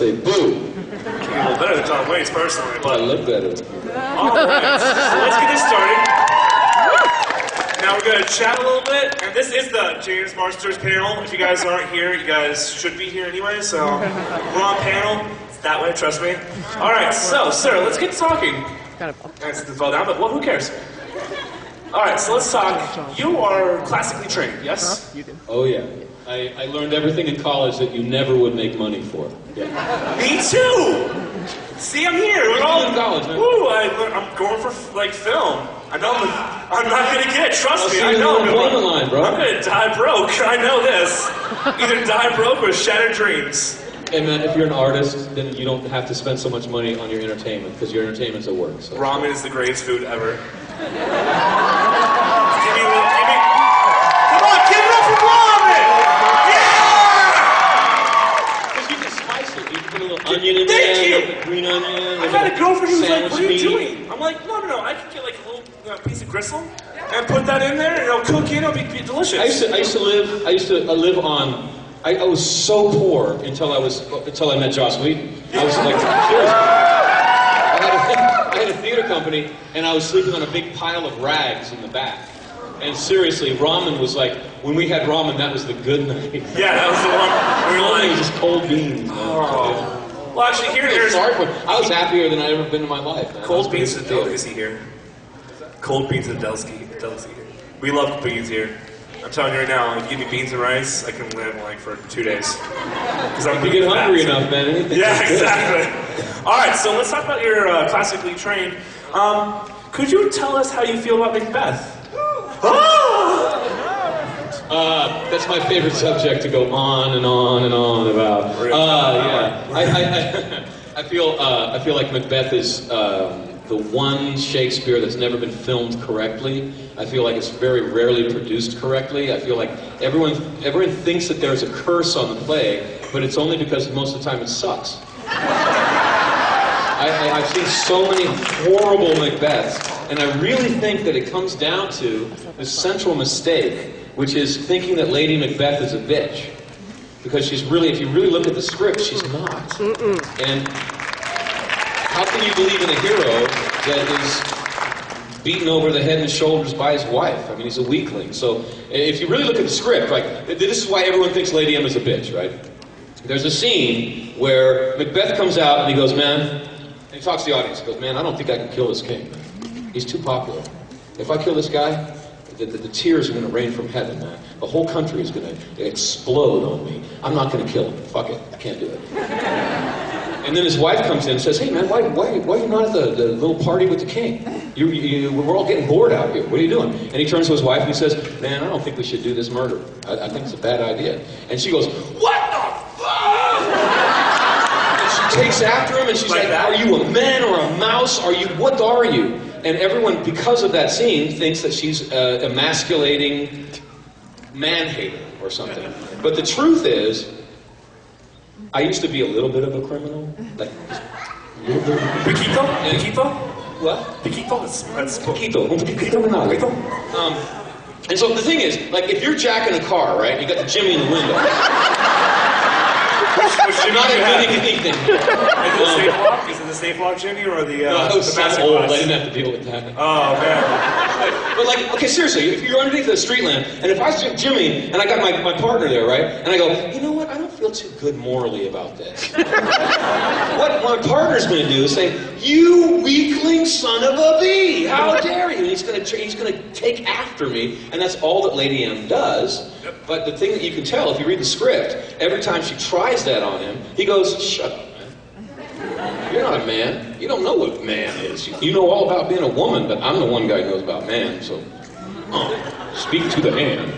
Say boo. A little better than Tom Waits, personally, I but... look better. Alright, so let's get this started. Now we're going to chat a little bit, and this is the James Marsters panel. If you guys aren't here, you guys should be here anyway, so we're on panel. It's that way, trust me. Alright, so, sir, let's get talking. That's the fall down, but well, who cares? Alright, so let's talk. You are classically trained, yes? Oh yeah. I learned everything in college that you never would make money for. Yeah. Me too! See, I'm here. We're all in college, man. Woo, I'm going for like film. I know I'm not gonna get it. Trust me, I know. Line, bro. I'm gonna die broke. I know this. Either die broke or shattered dreams. Hey man, if you're an artist, then you don't have to spend so much money on your entertainment because your entertainment's at work. So. Ramen is the greatest food ever. Come on, give it up for ramen! Onion in there, green onion. I had a girlfriend who was like, what are you doing? I'm like, no, I can get like a little piece of gristle and put that in there and it'll cook in, it'll be delicious. I used to live on, I was so poor until I met Joss Whedon. I was like, seriously. I had a theater company and I was sleeping on a big pile of rags in the back. And seriously, ramen was like, when we had ramen, that was the good night. Yeah, that was the one. We were like, it was just cold beans. Oh. Well, actually, here's... I was happier than I'd ever been in my life, man. Cold beans is a delicacy here. Cold beans is a delicacy here. We love beans here. I'm telling you right now, if you give me beans and rice, I can live like for 2 days. Because I'm you get hungry enough, man. Yeah, exactly. All right, so let's talk about your classically trained. Could you tell us how you feel about Macbeth? That's my favorite subject to go on and on and on about. Yeah, I feel like Macbeth is the one Shakespeare that's never been filmed correctly. I feel like it's very rarely produced correctly. I feel like everyone thinks that there's a curse on the play, but it's only because most of the time it sucks. I've seen so many horrible Macbeths, and I really think that it comes down to the central mistake, which is thinking that Lady Macbeth is a bitch. Because she's really, if you really look at the script, she's not. And how can you believe in a hero that is beaten over the head and shoulders by his wife? I mean, he's a weakling. So if you really look at the script, like, this is why everyone thinks Lady M is a bitch, right? There's a scene where Macbeth comes out and he goes, man, and he talks to the audience, he goes, man, I don't think I can kill this king. He's too popular. If I kill this guy, the tears are going to rain from heaven, man. The whole country is going to explode on me. I'm not going to kill him. Fuck it. I can't do it. And then his wife comes in and says, hey, man, why are you not at the little party with the king? We're all getting bored out here. What are you doing? And he turns to his wife and he says, man, I don't think we should do this murder. I think it's a bad idea. And she goes, what the fuck? And she takes after him and she's like, are you a man or a mouse? What are you? And everyone, because of that scene, thinks that she's emasculating man-hater or something. But the truth is, I used to be a little bit of a criminal. Like, a little bit. Piquito? Piquito? What? Piquito? That's Piquito. And so the thing is, like, if you're jacking a car, right, you got the Jimmy in the window. Which you're not admitting anything. Is it the safe lock, Jimmy, or the I was so old, I didn't have to deal with that. Oh, man. But like, okay, seriously, if you're underneath the street lamp, and if I see Jimmy, and I got my partner there, right, and I go, you know what, I don't feel too good morally about this. What my partner's going to do is say, you weakling son of a bee, how dare you? And he's going to take after me, and that's all that Lady M does. But the thing that you can tell, if you read the script, every time she tries that on him, he goes, shut up, man. You're not a man. You don't know what man is. You know all about being a woman, but I'm the one guy who knows about man, so speak to the hand.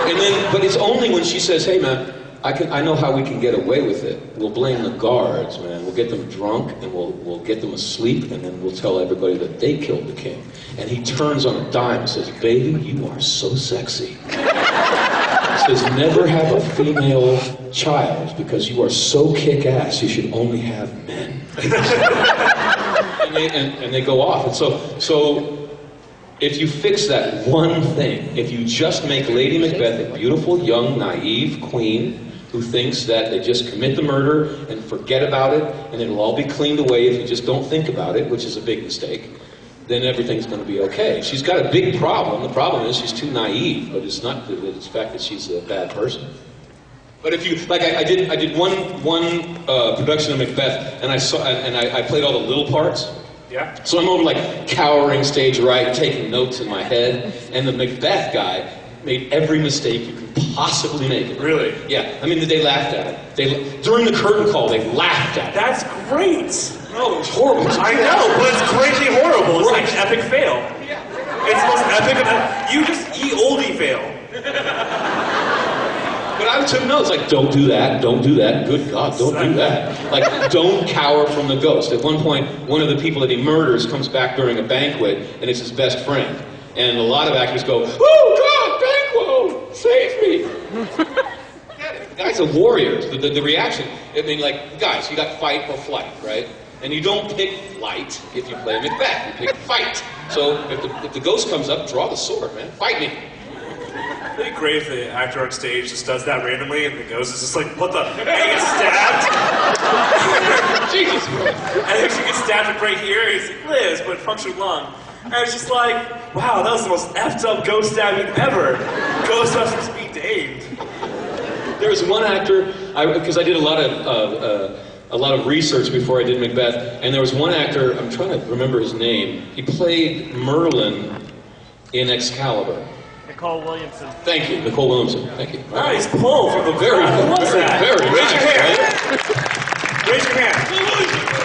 And then, but it's only when she says, hey, man, I know how we can get away with it. We'll blame the guards, man. We'll get them drunk, and we'll get them asleep, and then we'll tell everybody that they killed the king. And he turns on a dime and says, baby, you are so sexy. He says, never have a female child because you are so kick-ass, you should only have men. and they go off. And so if you fix that one thing, if you just make Lady Macbeth a beautiful, young, naive queen who thinks that they just commit the murder and forget about it, and it'll all be cleaned away if you just don't think about it, which is a big mistake, then everything's going to be okay. She's got a big problem. The problem is she's too naive, but it's not the fact that she's a bad person. But if you, like, I did one production of Macbeth, and I played all the little parts. Yeah. So I'm over like cowering stage right, taking notes in my head, and the Macbeth guy made every mistake you could possibly make it. Really? Yeah. I mean, they laughed at it. During the curtain call, they laughed at it. That's great. No, it was horrible. I know, but it's crazy horrible. It's like an epic fail. Yeah. It's the most epic of you just oldie fail. But I took notes, like, don't do that, good God, don't do that. Like, don't cower from the ghost. At one point, one of the people that he murders comes back during a banquet, and it's his best friend. And a lot of actors go, oh, God, Banquo, save me. The guys are warriors. The reaction, I mean, like, guys, you got fight or flight, right? And you don't pick flight if you play Macbeth, you pick fight. So if the ghost comes up, draw the sword, man, fight me. It'd be great if the actor on stage just does that randomly and the ghost is just like, what the? And he gets stabbed. Jesus. And then she gets stabbed like right here. He's like, lives, but punctured lung. And it's just like, wow, that was the most effed up ghost stabbing ever. Ghostbusters be danged. There was one actor, because I did a lot of research before I did Macbeth, and there was one actor, I'm trying to remember his name. He played Merlin in Excalibur. Nicole Williamson. Thank you, Nicole Williamson. Thank you. Nice pull from the Very, very Raise nice, your hand. right? Raise your hand.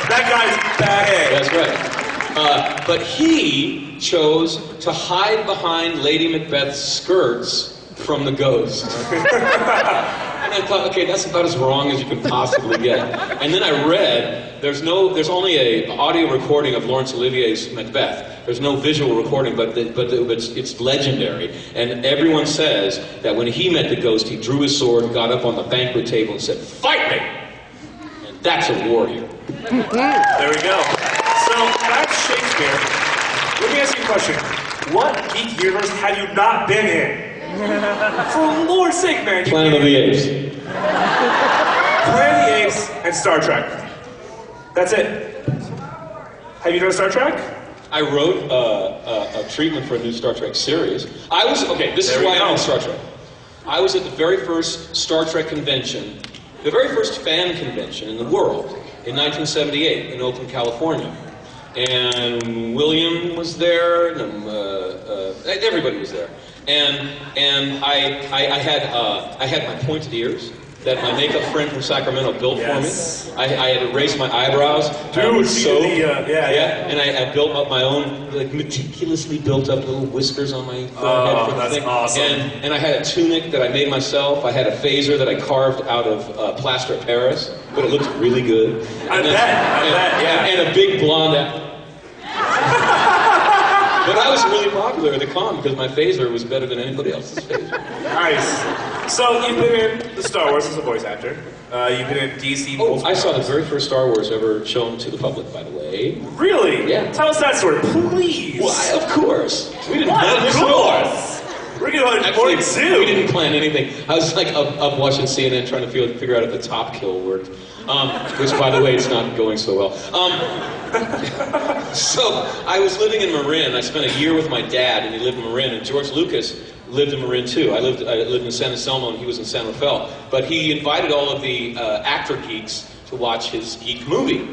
That guy's bad. That's right. But he chose to hide behind Lady Macbeth's skirts from the ghost. And I thought, okay, that's about as wrong as you can possibly get. And then I read, there's only an audio recording of Laurence Olivier's Macbeth. There's no visual recording, but it's legendary. And everyone says that when he met the ghost, he drew his sword, got up on the banquet table and said, "Fight me!" And that's a warrior. There we go. So, that's Shakespeare. Let me ask you a question. What geek universe have you not been in? For the Lord's sake, man. Planet of the Apes. Planet of the Apes and Star Trek. That's it. Have you done Star Trek? I wrote a treatment for a new Star Trek series. This is why I'm in Star Trek. I was at the very first Star Trek convention, the very first fan convention in the world, in 1978 in Oakland, California. And William was there, and everybody was there. And I had my pointed ears that my makeup friend from Sacramento built for me. I had to raise my eyebrows. Dude, and I built up my own, like, meticulously built up little whiskers on my forehead. Oh, that's awesome. And I had a tunic that I made myself. I had a phaser that I carved out of plaster of Paris, but it looked really good. I bet, yeah. And a big blonde. But I was really popular at the con because my phaser was better than anybody else's phaser. Nice. So you've been in the Star Wars as a voice actor. You've been in DC. Oh, I saw the very first Star Wars ever shown to the public, by the way. Really? Yeah. Tell us that story, please. Why, of course. We didn't plan this Of at all. course. We're going to morning zoo. We didn't plan anything. I was like up watching CNN trying to figure out if the top kill worked. Which, by the way, it's not going so well. So I was living in Marin. I spent a year with my dad, and he lived in Marin. And George Lucas lived in Marin too. I lived in San Anselmo, and he was in San Rafael. But he invited all of the actor geeks to watch his geek movie.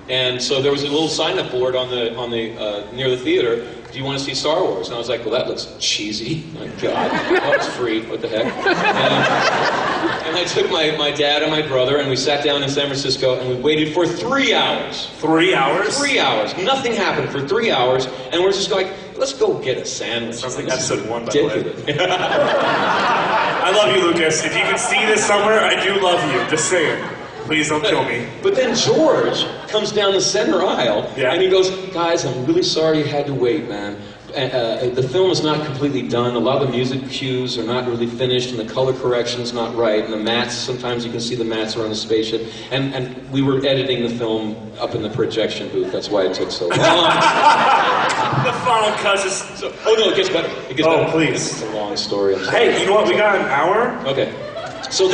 And so there was a little sign-up board on the near the theater. Do you want to see Star Wars? And I was like, well, that looks cheesy. My God, oh, it's free. What the heck? And I took my dad and my brother, and we sat down in San Francisco, and we waited for 3 hours. 3 hours? 3 hours. Nothing happened for 3 hours, and we're just like, let's go get a sandwich. Sounds like episode 1, by the way. I love you, Lucas. If you can see this somewhere, I do love you. Just saying. Please don't kill me. But then George comes down the center aisle, and he goes, guys, I'm really sorry you had to wait, man. The film is not completely done. A lot of the music cues are not really finished, and the color correction's not right, and the mats, sometimes you can see the mats are on the spaceship. And we were editing the film up in the projection booth. That's why it took so long. The final cut is... Oh, no, it gets better. It gets better. Please. It's a long story. Hey, you know what? We got an hour. Okay. So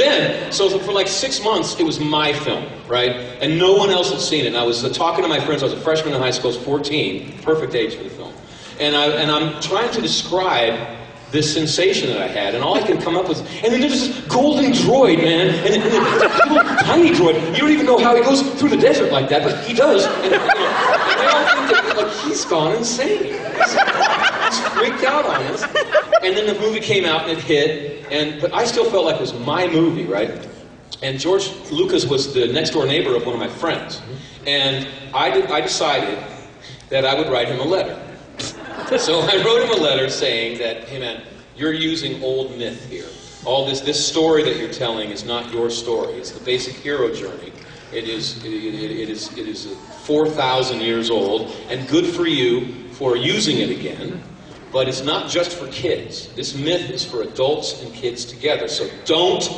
for like 6 months, it was my film, right? And no one else had seen it. And I was talking to my friends. I was a freshman in high school. I was 14, perfect age for the film. And I'm trying to describe this sensation that I had, and all I can come up with, and then there's this golden droid, man, and this little tiny droid. You don't even know how he goes through the desert like that, but he does. And they all think that, like, he's gone insane. He's freaked out on us. And then the movie came out and it hit, but I still felt like it was my movie, right? And George Lucas was the next door neighbor of one of my friends, and I decided that I would write him a letter. So I wrote him a letter saying that, hey man, you're using old myth here. All this story that you're telling is not your story. It's the basic hero journey. It is 4,000 years old, and good for you for using it again. But it's not just for kids. This myth is for adults and kids together. So don't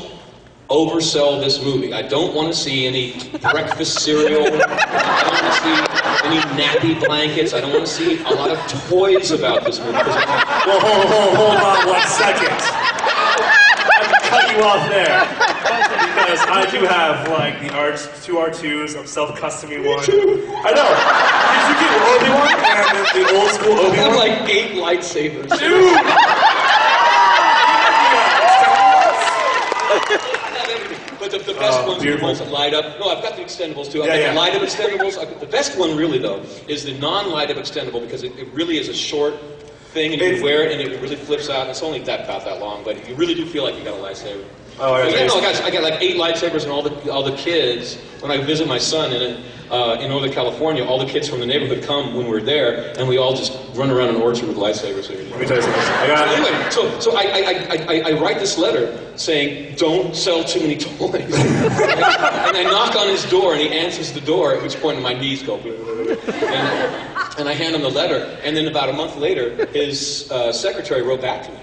oversell this movie. I don't want to see any breakfast cereal. I don't want to see any nappy blankets. I don't want to see a lot of toys about this movie. Well, hold on 1 second. I have to cut you off there. Because I do have, like, two R2s. I'm self-customing one. I know. Did you get Obi-Wan? And the old school Obi-Wan? I have like 8 lightsabers. Dude! But the best ones are the ones that light up. No, I've got the extendables too. I've got the light up extendables. The best one really though is the non-light up extendable because it really is a short thing and you can wear it and it really flips out. And it's only about that long, but you really do feel like you got a lightsaber. Oh, I got like 8 lightsabers, and all the kids. When I visit my son in Northern California, all the kids from the neighborhood come when we're there, and we all just run around an orchard with lightsabers. Let me tell you something. So I write this letter saying, "Don't sell too many toys." And I knock on his door, and he answers the door. At which point my knees go. And I hand him the letter, and then about a month later, his secretary wrote back to me.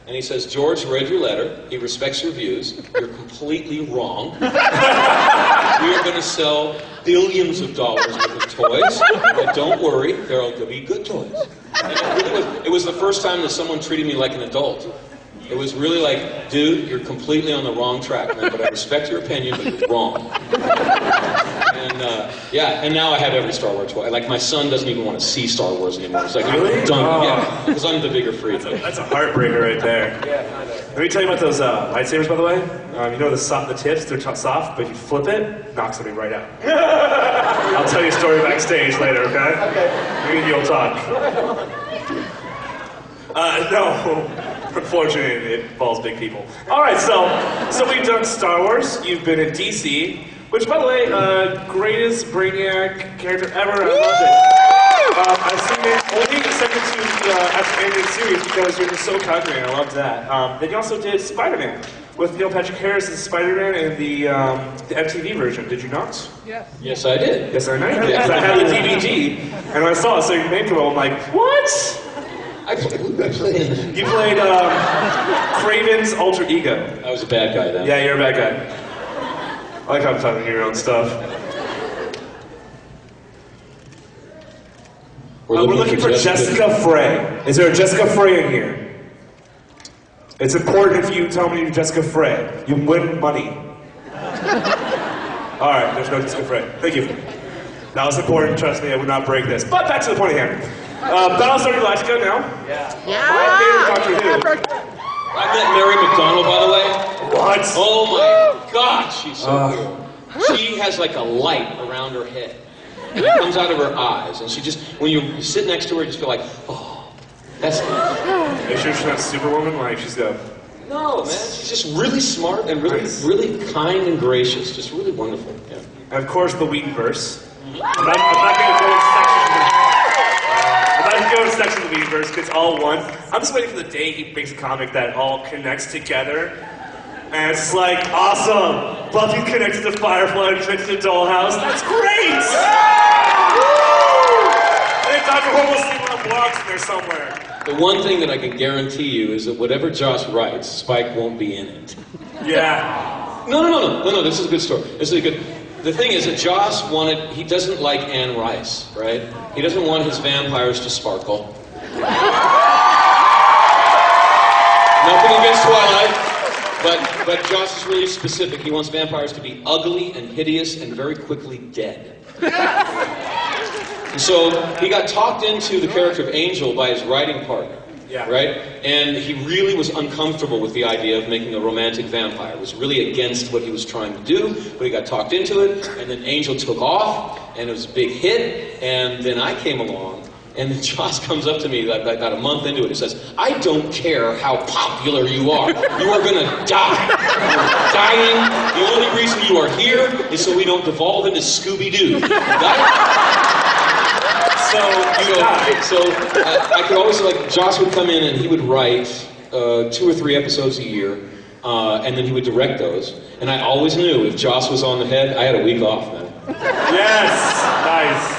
And he says, George read your letter. He respects your views. You're completely wrong. We are going to sell billions of dollars worth of toys. But don't worry, there'll be good toys. And it was the first time that someone treated me like an adult. It was really like, dude, you're completely on the wrong track, man, but I respect your opinion, but you're wrong. And now I have every Star Wars toy. Like, my son doesn't even want to see Star Wars anymore. It's like, really? I'm done. Yeah, because I'm the bigger freak. That's a heartbreaker right there. Yeah, I know. Let me tell you about those lightsabers, by the way. You know the tips, they're soft, but if you flip it knocks something right out. I'll tell you a story backstage later, okay? Okay. Me and you'll talk. No. Unfortunately, it involves big people. All right, so we've done Star Wars. You've been in DC, which, by the way, greatest Brainiac character ever. I loved it. I've seen it only second to after animated series because you're so Calgary. I loved that. Then you also did Spider-Man with Neil Patrick Harris as Spider-Man in the MTV version. Did you not? Yes. Yes, I did. Yes, I know. Because I had the DVD, and I saw it. So your name came up. I'm like, what? I played. You played Kraven's alter ego. I was a bad guy then. Yeah, you're a bad guy. I like how I'm talking your own stuff. We're looking for Jessica Frey. Is there a Jessica Frey in here? It's important if you tell me you're Jessica Frey. You win money. All right, there's no Jessica Frey. Thank you. That was important. Trust me, I would not break this. But back to the point here. Battlestar Galactica now. Yeah. My favorite Doctor Who. I met Mary McDonald, by the way. What? Oh my God, she's so cool. She has like a light around her head, and it comes out of her eyes, and she just, when you sit next to her, you just feel like, oh, that's. Are you sure she's not Superwoman? Like she's got. No, man, she's just really smart and really kind and gracious, just really wonderful. Yeah. And of course, the Whedonverse. I'm not going to go into sections. Let's go to section of the Whedonverse, because it's all one. I'm just waiting for the day he makes a comic that all connects together. And it's like, awesome! Buffy's connected to Firefly, connected to Dollhouse. That's great! And then Dr. Horrible's sleeping on blocks in there somewhere. The one thing that I can guarantee you is that whatever Josh writes, Spike won't be in it. Yeah. No, this is a good story. This is a good... The thing is that Joss he doesn't like Anne Rice, right? He doesn't want his vampires to sparkle. Nothing against Twilight, But Joss is really specific. He wants vampires to be ugly and hideous and very quickly dead. And so he got talked into the character of Angel by his writing partner. Yeah. Right? And he really was uncomfortable with the idea of making a romantic vampire. It was really against what he was trying to do, but he got talked into it, and then Angel took off, and it was a big hit, and then I came along, and then Joss comes up to me about a month into it and says, I don't care how popular you are gonna die. You're dying. The only reason you are here is so we don't devolve into Scooby-Doo. Got it? So I could always, like, Joss would come in and he would write 2 or 3 episodes a year, and then he would direct those. And I always knew if Joss was on the head, I had a week off, man. Yes! Nice.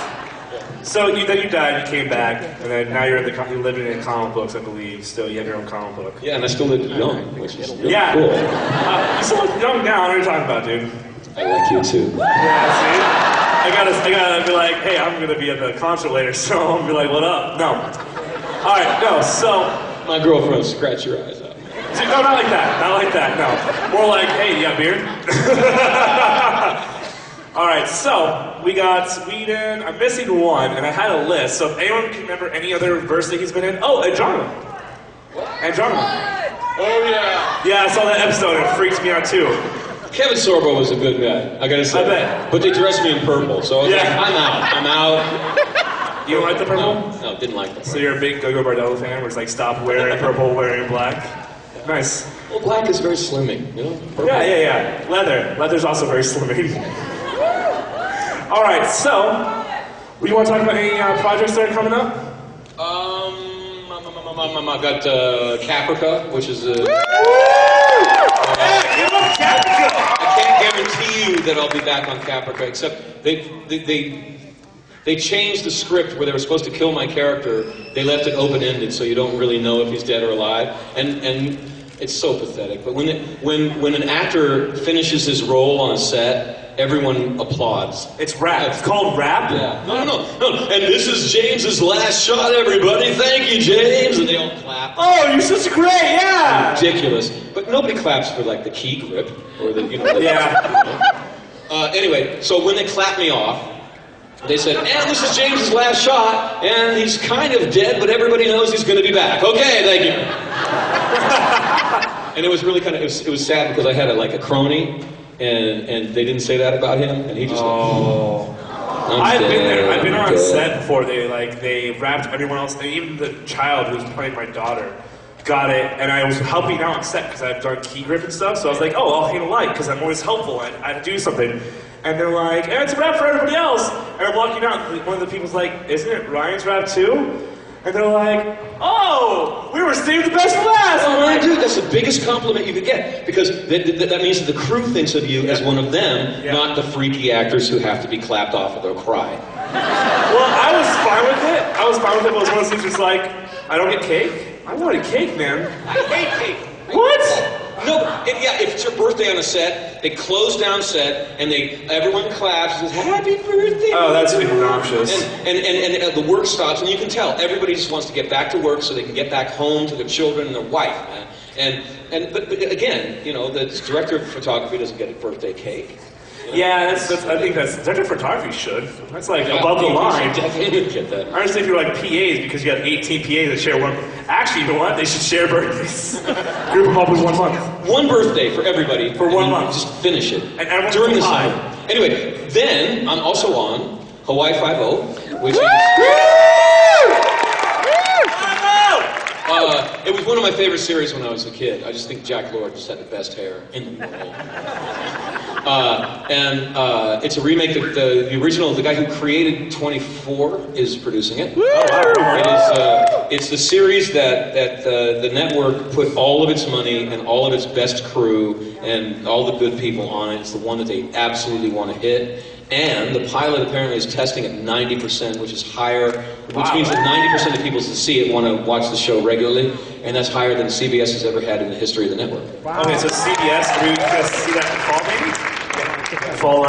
So then you died, you came back, and then now you're you're living in comic books, I believe. Still, you have your own comic book. Yeah, and I still live young, which is really You cool. still look young now. I know what you're talking about, dude. I like you too. Yeah, see? I gotta be like, hey, I'm gonna be at the concert later, so I'm gonna be like, what up? No. Alright, no, so... My girlfriend will scratch your eyes out. See, no, not like that. Not like that, no. More like, hey, you got a beard? Alright, so, we got Sweden. I'm missing one, and I had a list, so if anyone can remember any other verse that he's been in... Oh, Andromeda. Andromeda. Oh, yeah. Yeah, I saw that episode, and it freaked me out, too. Kevin Sorbo was a good guy, I gotta say. I bet. But they dressed me in purple, so I was like, I'm out. You don't like the purple? No, didn't like that. So you're a big Go-Go Bardello fan, where it's like, stop wearing purple, wearing black? Nice. Well, black is very slimming, you know? Purple. Yeah. Leather's also very slimming. Alright, so, we want to talk about any projects that are coming up? I got Caprica, which is Yeah, give up Caprica! I can't guarantee you that I'll be back on Caprica, except they changed the script where they were supposed to kill my character. They left it open-ended, so you don't really know if he's dead or alive. And it's so pathetic. But when an actor finishes his role on a set, everyone applauds. It's rap. It's called rap? Yeah. No. And this is James's last shot, everybody. Thank you, James. And they all clap. Oh, you're such great, yeah! Ridiculous. But nobody claps for, like, the key grip or the, Yeah. Anyway, so when they clapped me off, they said, and this is James's last shot, and he's kind of dead, but everybody knows he's going to be back. Okay, thank you. And it was really kind of, it was sad because I had a crony, and they didn't say that about him, and he just I've been there. I've been on set before. They wrapped everyone else, and even the child who was playing my daughter got it, and I was helping out on set because I've done key grip and stuff, so I was like, oh, I'll hang a light because I'm always helpful, and I do something. And they're like, and it's a rap for everybody else. And I'm walking out, and one of the people's like, isn't it Ryan's rap too? And they're like, oh, we were saved the best for last! Oh, man, dude, that's the biggest compliment you could get, because that means that the crew thinks of you as one of them, not the freaky actors who have to be clapped off or they'll cry. Well, I was fine with it. But it was one of those things just like, I don't get cake? I wanted cake, man. I hate cake. What? No, if it's your birthday on a set, they close down set, and everyone claps and says, happy birthday! Oh, that's obnoxious. And the work stops, and you can tell, everybody just wants to get back to work so they can get back home to their children and their wife, man. But again, the director of photography doesn't get a birthday cake. Yeah, I think director of photography should. That's like above the line. Definitely get that. I understand if you're like PAs because you got 18 PAs that share one. Actually, you know what? They should share birthdays. Group them up in 1 month. One birthday for everybody. For 1 month. Just finish it. And everyone's during the high. summer. Anyway, then I'm also on Hawaii Five-0, which is... it was one of my favorite series when I was a kid. I just think Jack Lord just had the best hair in the world. It's a remake of the original. The guy who created 24 is producing it. It's the series that the network put all of its money and all of its best crew and all the good people on it. It's the one that they absolutely want to hit. And the pilot apparently is testing at 90%, which is higher, which means that 90% of people that see it want to watch the show regularly, and that's higher than CBS has ever had in the history of the network. Wow. Okay, so CBS, are we going to see that in the fall, maybe? Fall,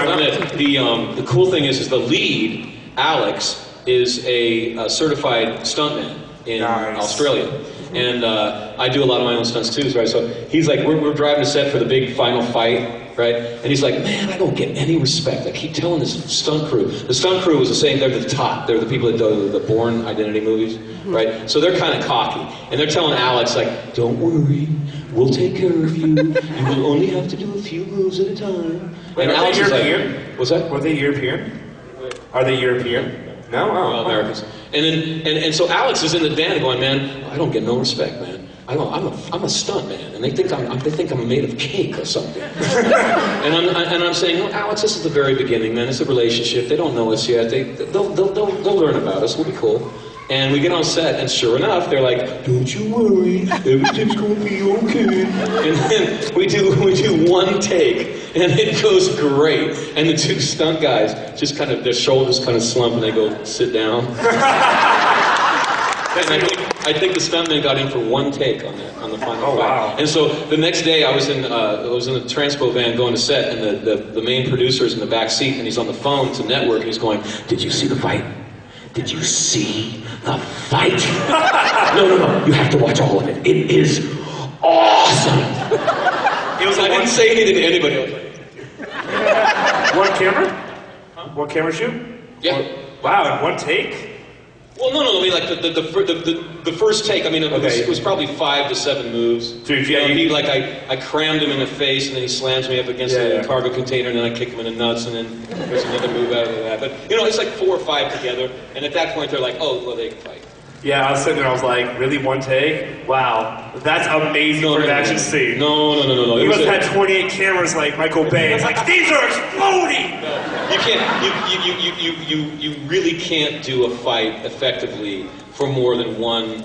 the cool thing is the lead, Alex, is a certified stuntman in Australia. And I do a lot of my own stunts too, right? So he's like, we're driving to set for the big final fight, right? And he's like, man, I don't get any respect. I keep telling this stunt crew. The stunt crew was saying they're the top. They're the people that do the Bourne Identity movies, right? So they're kind of cocky. And they're telling Alex, like, don't worry, we'll take care of you. You will only have to do a few moves at a time. Wait, and are Alex they is European? like, what's that? Were they European? Are they European? No? Well, Americans. And so Alex is in the band going, man, I don't get no respect, man. I'm a stunt man, and they think I'm made of cake or something. and I'm saying, no, Alex, this is the very beginning, man. It's a relationship. They don't know us yet. They'll learn about us. We'll be cool. And we get on set, and sure enough, they're like, don't you worry, everything's gonna be okay. And then we do one take, and it goes great. And the two stunt guys just kind of, their shoulders kind of slump, and they go, sit down. And I think the stuntman got in for one take on the final fight. Wow. And so the next day, I was in a transpo van going to set, and the main producer's in the back seat, and he's on the phone to network, and he's going, did you see the fight? Did you see the fight? No, you have to watch all of it. It is awesome. It was like, I didn't say anything to anybody. I was like, one camera? Huh? One camera shoot? Yeah. Wow, in one take? Well, no, I mean, like, the first take, I mean, it was probably 5 to 7 moves. Dude, yeah. He, like, I crammed him in the face, and then he slams me up against the cargo container, and then I kick him in the nuts, and then there's another move out of that. But, you know, it's like 4 or 5 together, and at that point, they're like, oh, well, they can fight. Yeah, I was sitting there, I was like, really, one take? Wow, that's amazing for an action scene. No. You must have had 28 cameras like Michael Bay. It's like, these are exploding! No, you can't, you really can't do a fight effectively for more than one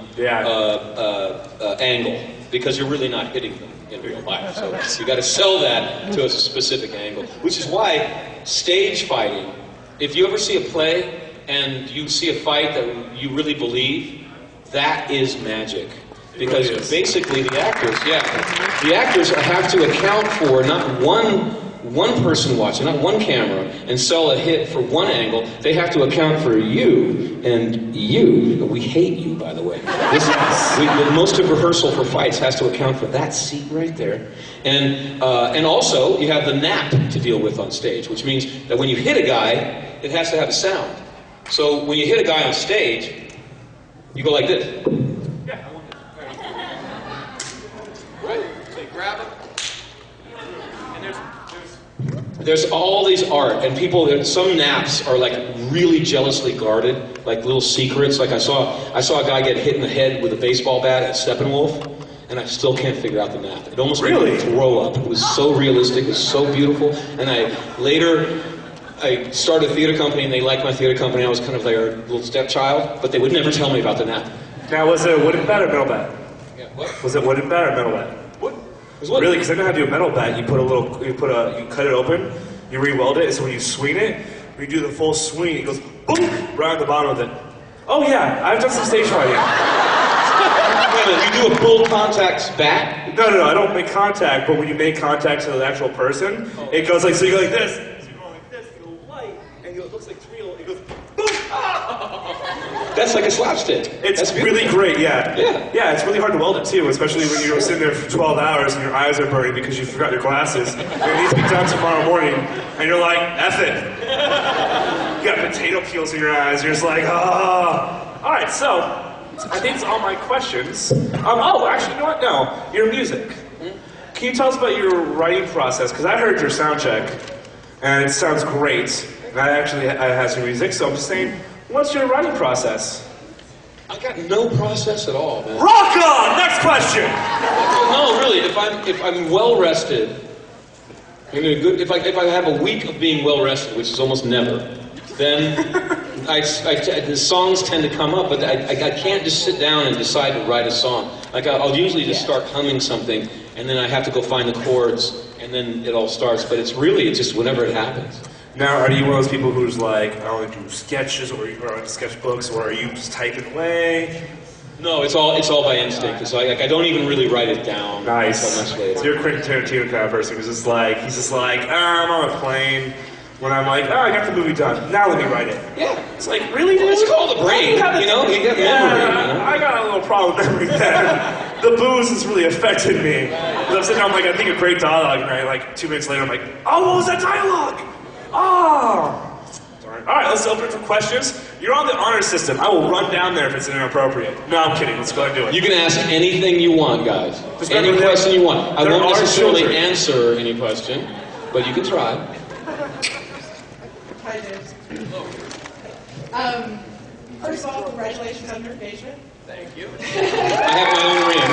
angle, because you're really not hitting them in real life. So you got to sell that to a specific angle, which is why stage fighting, if you ever see a play, and you see a fight that you really believe, that is magic. Because basically the actors have to account for not one person watching, not one camera, and sell a hit for one angle. They have to account for you and you. We hate you, by the way. Most of rehearsal for fights has to account for that seat right there. And also, you have the nap to deal with on stage, which means that when you hit a guy, it has to have a sound. So when you hit a guy on stage, you go like this. Yeah, I want this. Right? So you grab him. And there's all these art, and some naps are like really jealously guarded, like little secrets. Like I saw a guy get hit in the head with a baseball bat at Steppenwolf, and I still can't figure out the nap. It almost made me throw up. It was so realistic, it was so beautiful. And I started a theater company, and they liked my theater company. I was kind of their little stepchild, but they would never tell me about the nap. Now, was it a wooden bat or metal bat? Yeah, what? Was it wooden bat or metal bat? What? Really? Because I know how to do a metal bat. You cut it open, you re-weld it, so when you swing it, when you do the full swing, it goes boom right on the bottom of it. Oh yeah, I've done some stage fighting. Wait a minute, you do a full contact bat? No, I don't make contact, but when you make contact to the actual person, it goes like, so you go like this. It looks like it's real. It goes, boom! Ah! That's like a slapstick. It's really great, yeah. Yeah, it's really hard to weld it too, especially when you're sitting there for 12 hours and your eyes are burning because you forgot your glasses. And it needs to be done tomorrow morning, and you're like, F it. You got potato peels in your eyes, you're just like, ah. All right, so I think that's all my questions. Actually, you know what? No, your music. Can you tell us about your writing process? Because I heard your sound check, and it sounds great. I have some music, so I'm just saying, what's your writing process? I got no process at all, man. Rock on! Next question! No, really, if I'm well rested, if I have a week of being well rested, which is almost never, then the songs tend to come up, but I can't just sit down and decide to write a song. Like I'll usually just start humming something, and then I have to go find the chords, and then it all starts. But it's just whenever it happens. Now, are you one of those people who's like, I only do sketches or sketchbooks, or are you just typing away? No, it's all by instinct. It's like I don't even really write it down. Nice. Until much later. So you're a Quentin Tarantino kind of person who's just like, I'm on a plane, When I'm like, oh, I got the movie done. Now let me write it. Yeah. It's like, really, dude? It's called the brain. You got memory. You know? I got a little problem with memory there. The booze has really affected me. Because I'm sitting there, I'm like, I think of great dialogue, and like 2 minutes later, I'm like, oh, what was that dialogue? Oh. Darn. All right, let's open it for questions. You're on the honor system. I will run down there if it's inappropriate. No, I'm kidding. Let's go ahead and do it. You can ask anything you want, guys. Just any remember question you want. I there won't are necessarily children. answer any question, but you can try. Hi, James. First of all, congratulations on your engagement. Thank you. I have my own ring.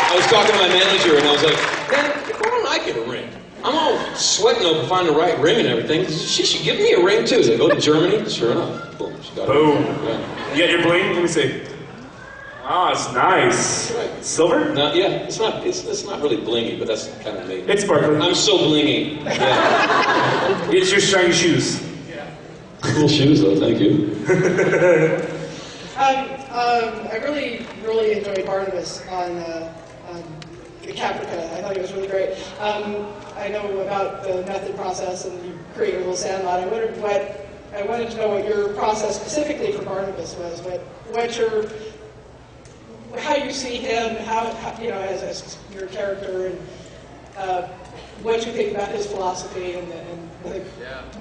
I was talking to my manager, and I was like, man, why don't I get a ring? I'm all sweating over finding the right ring and everything. She should give me a ring, too. So I go to Germany. Sure enough. Boom. She got Boom. it. Yeah. You got your bling? Let me see. Ah, it's nice. Right. Silver? No, yeah, it's not really blingy, but that's kind of me. It's sparkly. I'm so blingy. Yeah. It's your shiny shoes. Cool shoes, though. Thank you. I really enjoyed Barnabas on the Caprica. I thought he was really great. I know about the method process, and you created a little sandlot. I wanted to know what your process specifically for Barnabas was. How you see him, how you know, as your character, and what you think about his philosophy and the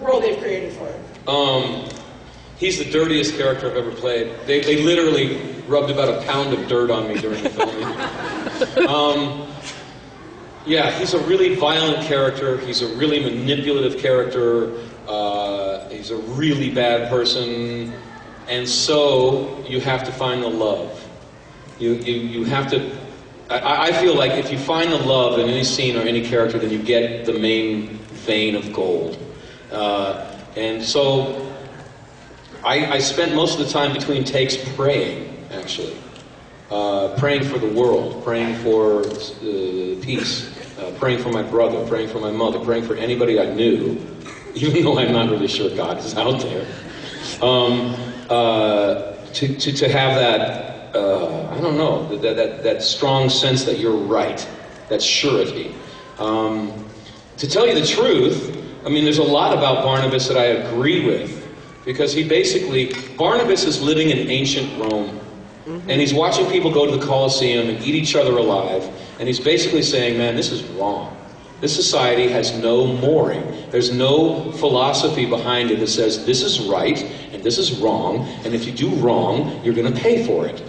world they've created for him. He's the dirtiest character I've ever played. They literally rubbed about a pound of dirt on me during the filming. Yeah, he's a really violent character. He's a really manipulative character. He's a really bad person. And so you have to find the love. You have to... I feel like if you find the love in any scene or any character, then you get the main vein of gold. And so I spent most of the time between takes praying, actually. Praying for the world, praying for peace, praying for my brother, praying for my mother, praying for anybody I knew, even though I'm not really sure God is out there. To have that, I don't know, that strong sense that you're right, that surety. To tell you the truth, I mean, there's a lot about Barnabas that I agree with, because Barnabas is living in ancient Rome, and he's watching people go to the Colosseum and eat each other alive, and he's basically saying, man, this is wrong. This society has no mooring. There's no philosophy behind it that says this is right and this is wrong, and if you do wrong, you're going to pay for it.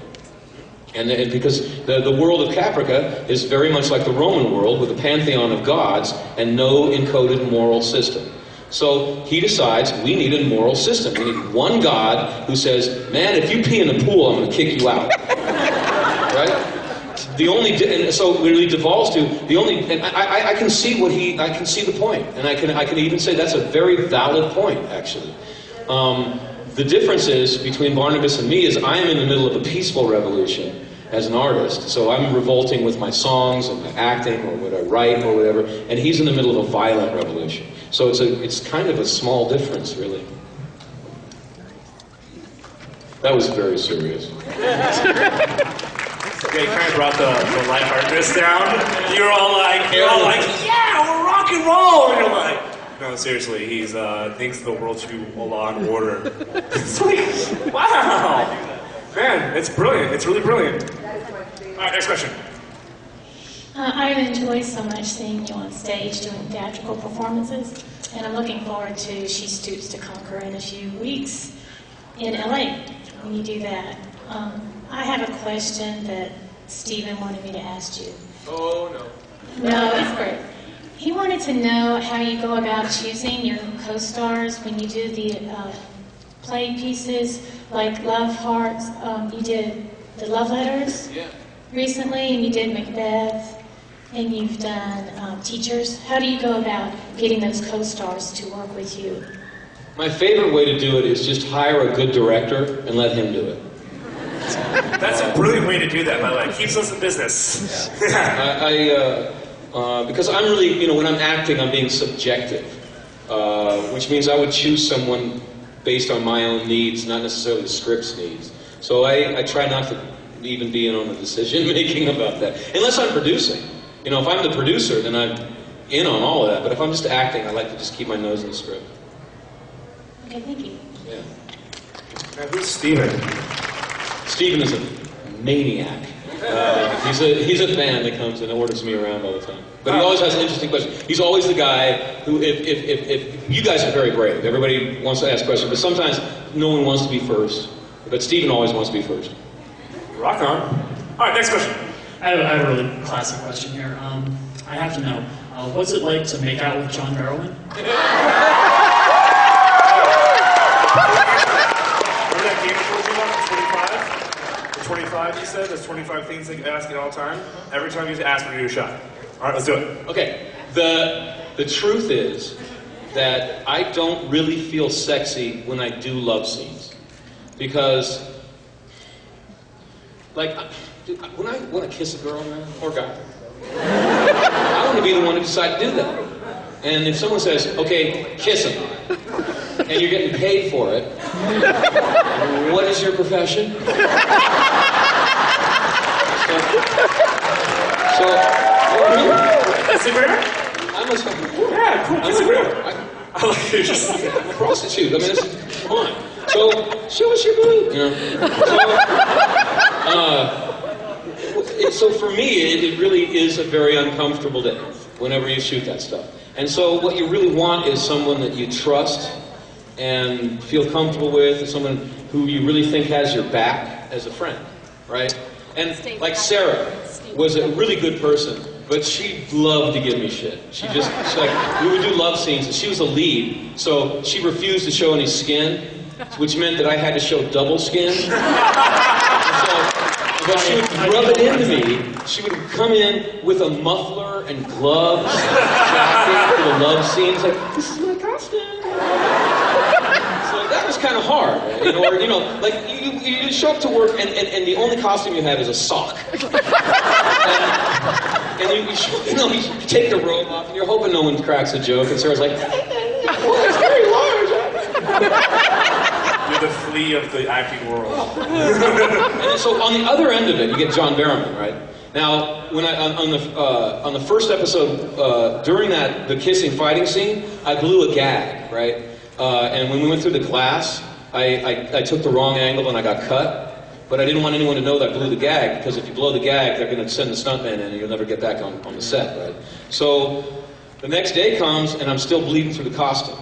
And because the world of Caprica is very much like the Roman world, with a pantheon of gods and no encoded moral system. So he decides we need a moral system. We need one God who says, man, if you pee in the pool, I'm going to kick you out. Right? And so it really devolves to and I can see I can see the point, and I can even say that's a very valid point, actually. The difference is between Barnabas and me is I am in the middle of a peaceful revolution as an artist, so I'm revolting with my songs and my acting or what I write or whatever, and he's in the middle of a violent revolution. So it's kind of a small difference, really. That was very serious. Yeah, you kind of brought the lightheartedness down. You're all like, yeah, we're rock and roll. And you're like, no, seriously, he's thinks the world should be a law and order. It's like, wow, man, it's brilliant. It's really brilliant. All right, next question. I enjoy so much seeing you on stage doing theatrical performances, and I'm looking forward to She Stoops to Conquer in a few weeks in LA when you do that. I have a question that Stephen wanted me to ask you. Oh, no. No, it's great. He wanted to know how you go about choosing your co-stars when you do the play pieces like Love Hearts. You did the Love Letters recently, and you did Macbeth, and you've done Teachers. How do you go about getting those co-stars to work with you? My favorite way to do it is just hire a good director and let him do it. That's a brilliant way to do that, by the way. Keeps us in business. Because I'm really, when I'm acting, I'm being subjective, which means I would choose someone based on my own needs, not necessarily the script's needs. So I try not to even be in on the decision making about that, unless I'm producing. If I'm the producer, then in on all of that, but if I'm just acting, I like to just keep my nose in the script. Okay, thank you. Yeah. Now, who's Steven? Steven is a maniac. He's a fan that comes and orders me around all the time. But he always has interesting questions. He's always the guy who, if you guys are very brave, everybody wants to ask questions, but sometimes no one wants to be first. But Steven always wants to be first. Rock on. All right, next question. I have a really classic question here. I have to know, what's it like to make out with John Barrowman? Remember that game I told you about, the 25? The 25, he said? There's 25 things they ask you all the time. Every time you ask, we're going to do a shot. All right, let's do it. Okay, the truth is that I don't really feel sexy when I do love scenes. Because, like, when I want to kiss a girl, man, or guy, I want to be the one to decide to do that. And if someone says, okay, kiss him, and you're getting paid for it, what is your profession? I'm a Yeah, cool. Kiss a girl. I like it. Just I'm a prostitute. I mean, come on. So, show us your boob. You know. So for me, it really is a very uncomfortable day whenever you shoot that stuff. And so what you really want is someone that you trust and feel comfortable with, and someone who you really think has your back as a friend, right? And like Sarah was a really good person, but she loved to give me shit. She's like, we would do love scenes, and she was a lead, so she refused to show any skin, which meant that I had to show double skin. But she would rub it into me. She would come in with a muffler and gloves, jacket for the love scene. It's like, this is my costume. So that was kind of hard, right? Or, you know, like you show up to work and the only costume you have is a sock. And you take the robe off and you're hoping no one cracks a joke. And Sarah's like, well, it's very large. you're the flea of the acting world. And so on the other end of it, you get John Barrowman, right? Now, when on the first episode, during the kissing fighting scene, I blew a gag, right? And when we went through the glass, I took the wrong angle and I got cut. But I didn't want anyone to know that I blew the gag, because if you blow the gag, they're going to send the stuntman in and you'll never get back on the set, right? So the next day comes and I'm still bleeding through the costume.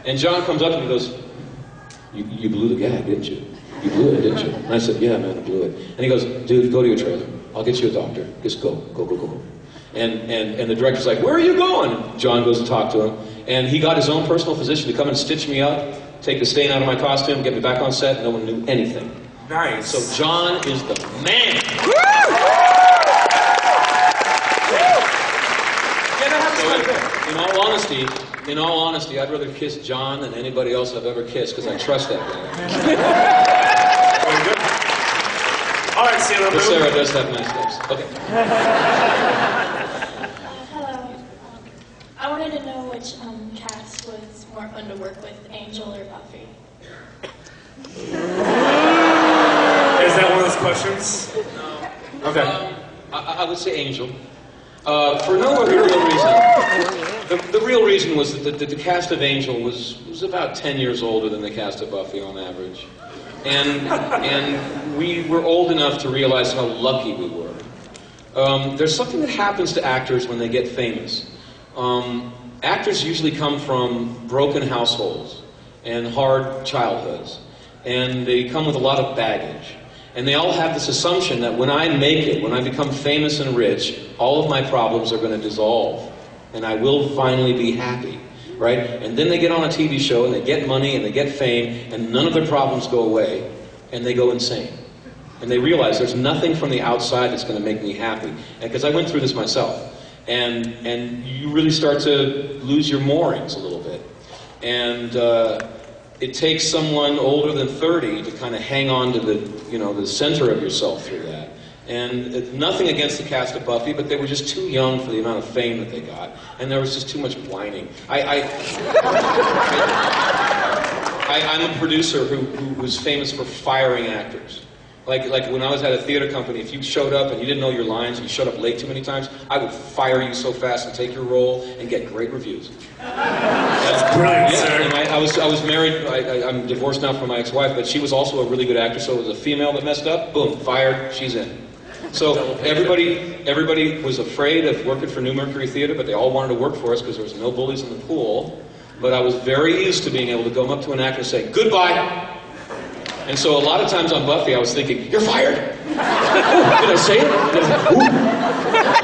And John comes up and he goes, you blew the gag, didn't you? You blew it, didn't you? And I said, yeah, man, I blew it. And he goes, dude, go to your trailer. I'll get you a doctor. Just go. And the director's like, where are you going? John goes to talk to him. And he got his own personal physician to come and stitch me up, take the stain out of my costume, get me back on set. No one knew anything. Nice. So John is the man. So, in all honesty, I'd rather kiss John than anybody else I've ever kissed, because I trust that guy. Very good. All right, Sailor Moon. Sarah does have nice lips. Okay. Hello. I wanted to know which cast was more fun to work with, Angel or Buffy? Is that one of those questions? No. Okay. I would say Angel. For no other real reason. The real reason was that the cast of Angel was about 10 years older than the cast of Buffy on average. And we were old enough to realize how lucky we were. There's something that happens to actors when they get famous. Actors usually come from broken households and hard childhoods. And they come with a lot of baggage. And they all have this assumption that when I make it, when I become famous and rich, all of my problems are going to dissolve. And I will finally be happy, right? And then they get on a TV show and they get money and they get fame and none of their problems go away and they go insane. And they realize there's nothing from the outside that's going to make me happy. Because I went through this myself. And you really start to lose your moorings a little bit. And it takes someone older than 30 to kind of hang on to the center of yourself through that. And nothing against the cast of Buffy, but they were just too young for the amount of fame that they got. And there was just too much whining. I'm a producer who was famous for firing actors. Like when I was at a theater company, if you showed up and you didn't know your lines and you showed up late too many times, I would fire you so fast and take your role and get great reviews. That's brilliant, sir. And I was married. I'm divorced now from my ex-wife, but she was also a really good actress. So it was a female that messed up. Boom, fired. She's in. So everybody was afraid of working for New Mercury Theater, but they all wanted to work for us because there was no bullies in the pool. But I was very used to being able to go up to an actor and say, "Goodbye." And so a lot of times on Buffy, I was thinking, "You're fired." Did I say it?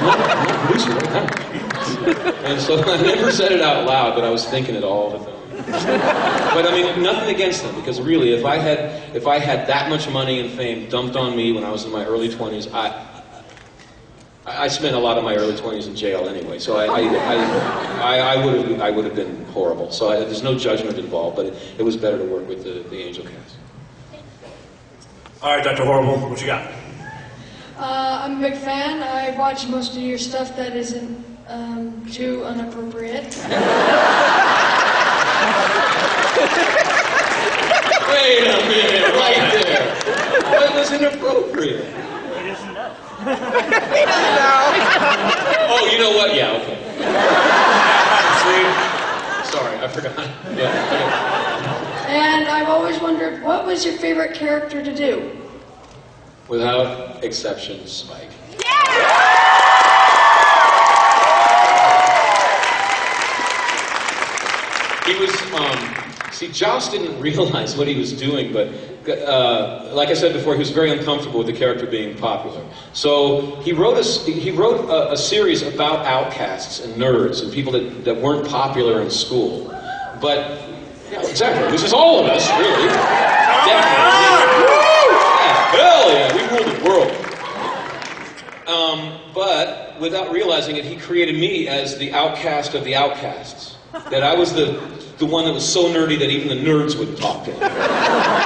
I'm not producer right now. And so I never said it out loud, but I was thinking it all the time. But I mean, nothing against them, because really, if I had that much money and fame dumped on me when I was in my early 20s, I spent a lot of my early 20s in jail anyway, so I would have been horrible. So there's no judgment involved, but it was better to work with the Angel cast. All right, Dr. Horrible, what you got? I'm a big fan. I watch most of your stuff that isn't too inappropriate. Wait a minute, right there. What was inappropriate? He doesn't know. Oh, you know what? Yeah, okay. Sorry, I forgot. Yeah, okay. And I've always wondered, what was your favorite character to do? Without exception, Spike. He was, see, Joss didn't realize what he was doing, but like I said before, he was very uncomfortable with the character being popular. So he wrote a series about outcasts and nerds and people that weren't popular in school. But, yeah, exactly, this is all of us, really. Definitely. Yeah, hell yeah, we rule the world. But without realizing it, he created me as the outcast of the outcasts. That I was the one that was so nerdy that even the nerds wouldn't talk to him.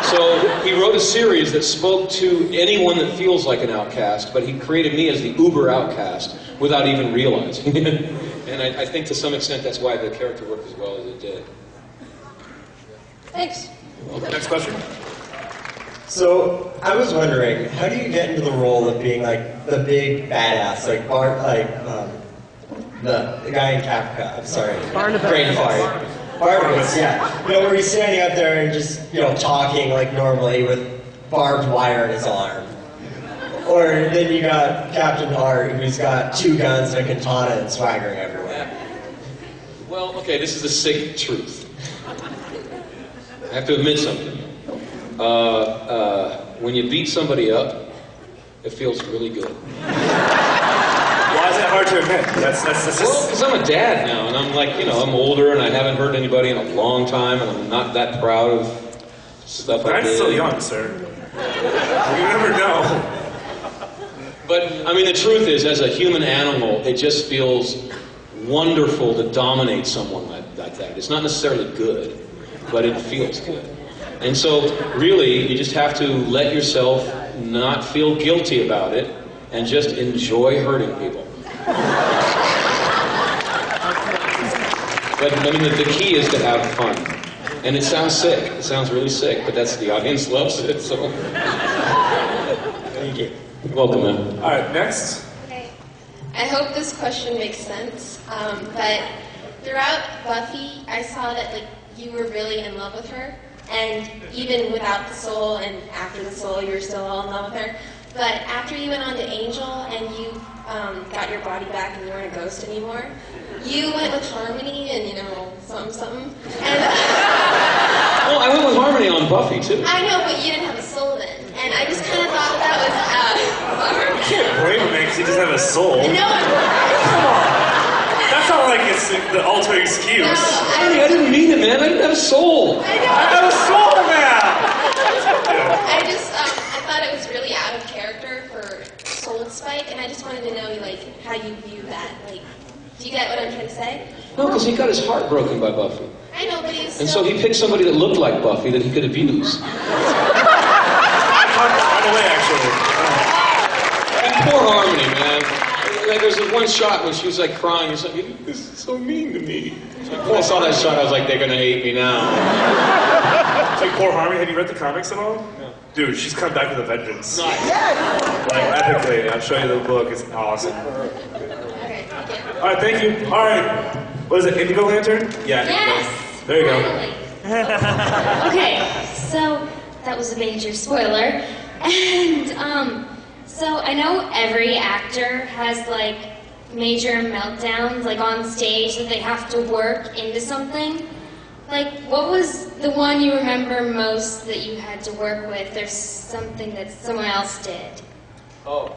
So he wrote a series that spoke to anyone that feels like an outcast, but he created me as the uber outcast without even realizing it. And I think to some extent that's why the character worked as well as it did. Thanks. Next question. So I was wondering, how do you get into the role of being like the big badass, like Bart, the guy in Kafka? I'm sorry, Brain fart. Barnabas, yeah. You know, where he's standing up there and just, you know, talking like normally with barbed wire in his arm. Or then you got Captain Hart, who's got 2 guns and a katana and swaggering everywhere. Well, okay, this is the sick truth. I have to admit something. When you beat somebody up, it feels really good. Why is that hard to admit? That's Well, because I'm a dad now, and I'm like, you know, I'm older, and I haven't hurt anybody in a long time, and I'm not that proud of stuff I I'm did. still young, sir. You never know. But, I mean, the truth is, as a human animal, it just feels wonderful to dominate someone like that. It's not necessarily good, but it feels good. And so, really, you just have to let yourself not feel guilty about it and just enjoy hurting people. But, I mean, the key is to have fun. And it sounds sick. It sounds really sick, but that's the audience loves it, so... Thank you. You're welcome, man. All right, next. Okay. I hope this question makes sense, but throughout Buffy, I saw that like you were really in love with her, and even without the soul and after the soul, you were still all in love with her. But after you went on to Angel and you got your body back and you weren't a ghost anymore, you went with Harmony and, you know, something. And Well, I went with Harmony on Buffy, too. I know, but you didn't have a soul then. And I just kind of thought that was bummer. You can't blame him because he doesn't have a soul. No, Come on. That's not like it's the ultimate excuse. I didn't mean it, man. I didn't have a soul. I know. I have a soul now! I just, I thought it was really out of character for Soul Spike, and I just wanted to know, like, how you view that. Like, do you get what I'm trying to say? No, because he got his heart broken by Buffy. I know, but he was still... And so he picked somebody that looked like Buffy that he could abuse. I talked right away, actually. And poor Harmony, man. Like, there's this one shot when she was like crying. She's like, "This is so mean to me." When I saw that shot, I was like, they're gonna hate me now. Like Poor Harmony, have you read the comics at all? No. Dude, she's come back with a vengeance. Nice. Like, epically. I'll show you the book. It's awesome. Okay, thank you. All right, thank you. All right. What is it, Indigo Lantern? Yeah. Yes! Indigo. There you go. Okay, so that was a major spoiler. And, so I know every actor has, like, major meltdowns, like, on stage that they have to work into something. Like, what was the one you remember most that you had to work with, or something that someone else did? Oh.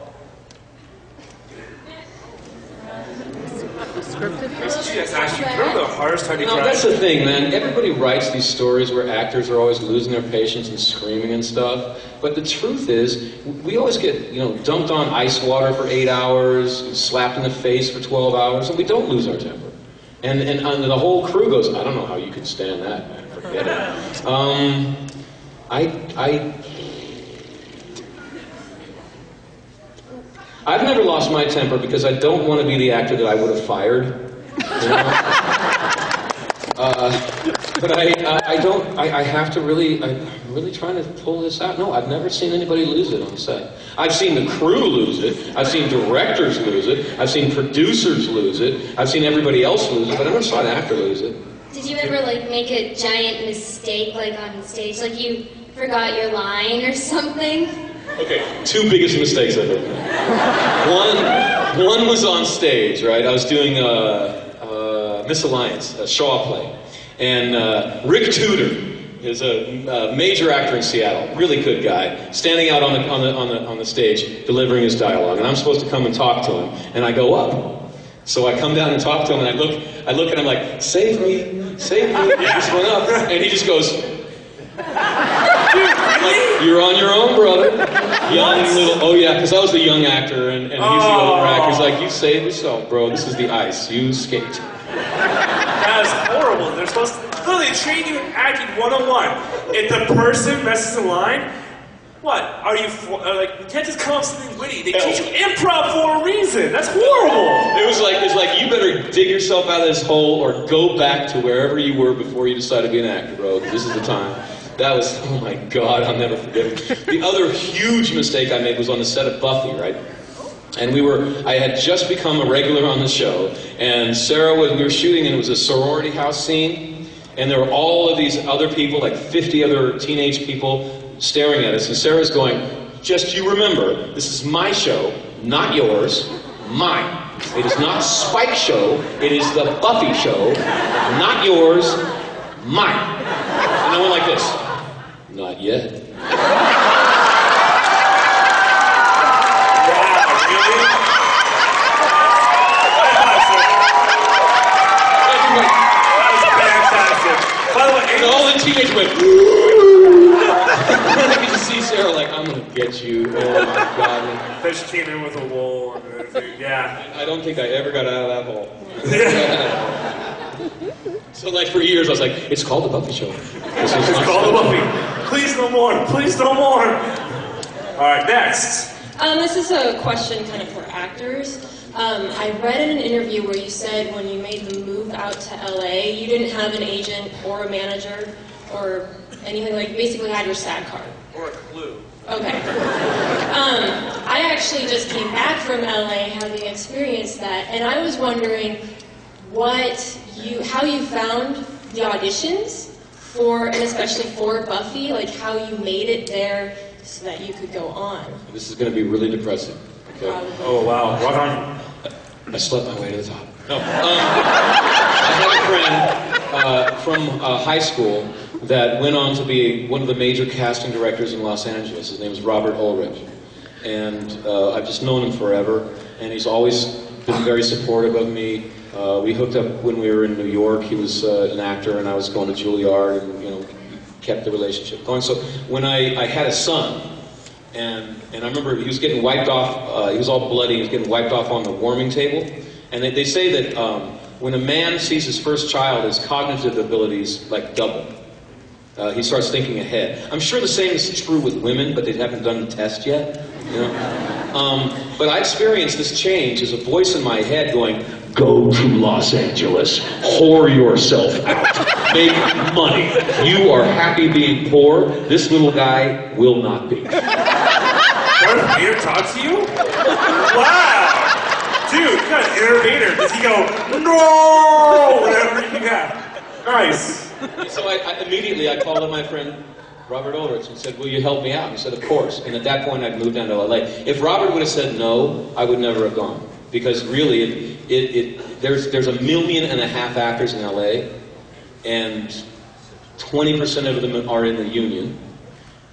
She has asked you, remember the hardest time you No, cried? that's the thing, man. Everybody writes these stories where actors are always losing their patience and screaming and stuff. But the truth is, we always get, dumped on ice water for 8 hours, slapped in the face for 12 hours, and we don't lose our temper. And the whole crew goes, I don't know how you could stand that, man. Forget it. I've never lost my temper because I don't want to be the actor that I would have fired. But I have to really, I'm really trying to pull this out. No, I've never seen anybody lose it on set. I've seen the crew lose it. I've seen directors lose it. I've seen producers lose it. I've seen everybody else lose it, but I never saw an actor lose it. Did you ever, like, make a giant mistake, like, on stage? Like, you forgot your line or something? Okay, 2 biggest mistakes I've ever made. One was on stage, right? I was doing Miss Alliance, a Shaw play. And Rick Tudor is a major actor in Seattle, really good guy, standing out on the stage, delivering his dialogue. And I'm supposed to come and talk to him, and I go up. So I come down and talk to him, and I look at him like, save me, save me. He just went up, and he just goes, like, you're on your own, brother. Young little, oh yeah, because I was the young actor, and he's the older actor. He's like, you save yourself, bro. This is the ice. You skate. That is horrible. They're supposed to literally train you in acting 101. If the person messes a line, what? Are you, like, you can't just come up with something witty. They teach you improv for a reason. That's horrible. It was like you better dig yourself out of this hole or go back to wherever you were before you decided to be an actor, bro. This is the time. That was, oh my God, I'll never forget it. The other huge mistake I made was on the set of Buffy, right? And I had just become a regular on the show, and we were shooting, and it was a sorority house scene, and there were all of these other people, like 50 other teenage people, staring at us, and Sarah's going, just you remember, this is my show, not yours, mine. It is not Spike's show, it is the Buffy show, not yours, mine. And I went like this, not yet. And all the teenagers went, I could just see Sarah like, I'm going to get you. Oh my God. Then she came in with a wool and everything. Yeah. I don't think I ever got out of that hole. So like for years I was like, it's called the Buffy Show. It's called the Buffy. Please no more. Please no more. All right, next. This is a question kind of for actors. I read in an interview where you said when you made the move out to LA, you didn't have an agent or a manager or anything, like basically had your SAG card. Or a clue. Okay. I actually just came back from LA having experienced that, and I was wondering how you found the auditions for, and especially for Buffy, like how you made it there so that you could go on. This is going to be really depressing. Okay? Oh wow, rock on. I slept my way to the top. No. I had a friend from high school that went on to be one of the major casting directors in Los Angeles. His name is Robert Ulrich. And I've just known him forever, and he's always been very supportive of me. We hooked up when we were in New York. He was an actor, and I was going to Juilliard, and kept the relationship going. So when I had a son, and I remember he was getting wiped off, he was all bloody, he was getting wiped off on the warming table. And they say that when a man sees his first child, his cognitive abilities like double. He starts thinking ahead. I'm sure the same is true with women, but they haven't done the test yet. But I experienced this change as a voice in my head going, Go to Los Angeles, whore yourself out, make money. You are happy being poor. This little guy will not be. Darth Vader talk to you? Wow! Dude, you got an innovator. Does he go, no? Whatever you got. Nice. So I immediately called up my friend Robert Ulrich and said, will you help me out? And he said, of course. And at that point, I'd moved down to LA. If Robert would have said no, I would never have gone. Because really, there's 1.5 million actors in LA, and 20% of them are in the union,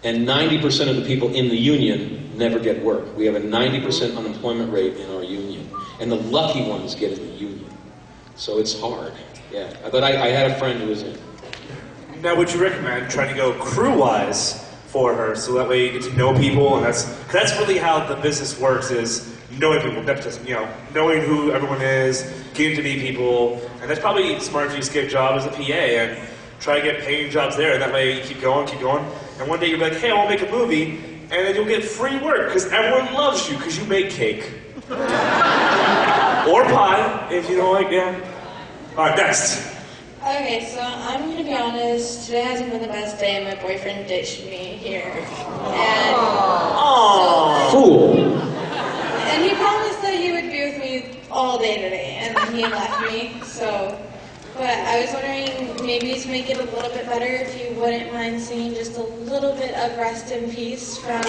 and 90% of the people in the union never get work. We have a 90% unemployment rate in our union, and the lucky ones get in the union. So it's hard, yeah. But I had a friend who was in. Now, would you recommend trying to go crew-wise for her, so that way you get to know people, and that's really how the business works, is knowing people, knowing who everyone is, getting to meet people, and that's probably smart if you just get a job as a PA and try to get paying jobs there, and that way you keep going, and one day you'll be like, hey, I want to make a movie, and then you'll get free work, because everyone loves you, because you make cake. Or pie, if you don't like, yeah. Alright, next. Okay, so I'm gonna be honest, today hasn't been the best day. My boyfriend ditched me here. And Fool! And he promised that he would be with me all day today, and then he left me, so. But I was wondering, maybe to make it a little bit better, if you wouldn't mind singing just a little bit of Rest in Peace from...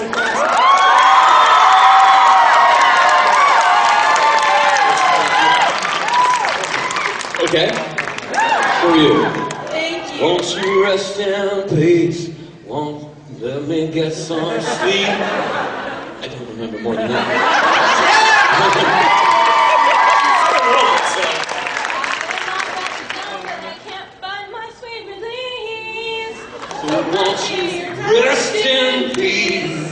Okay? For you. Thank you. Won't you rest in peace? Won't let me get some sleep? I don't remember more than that. So won't you rest in peace?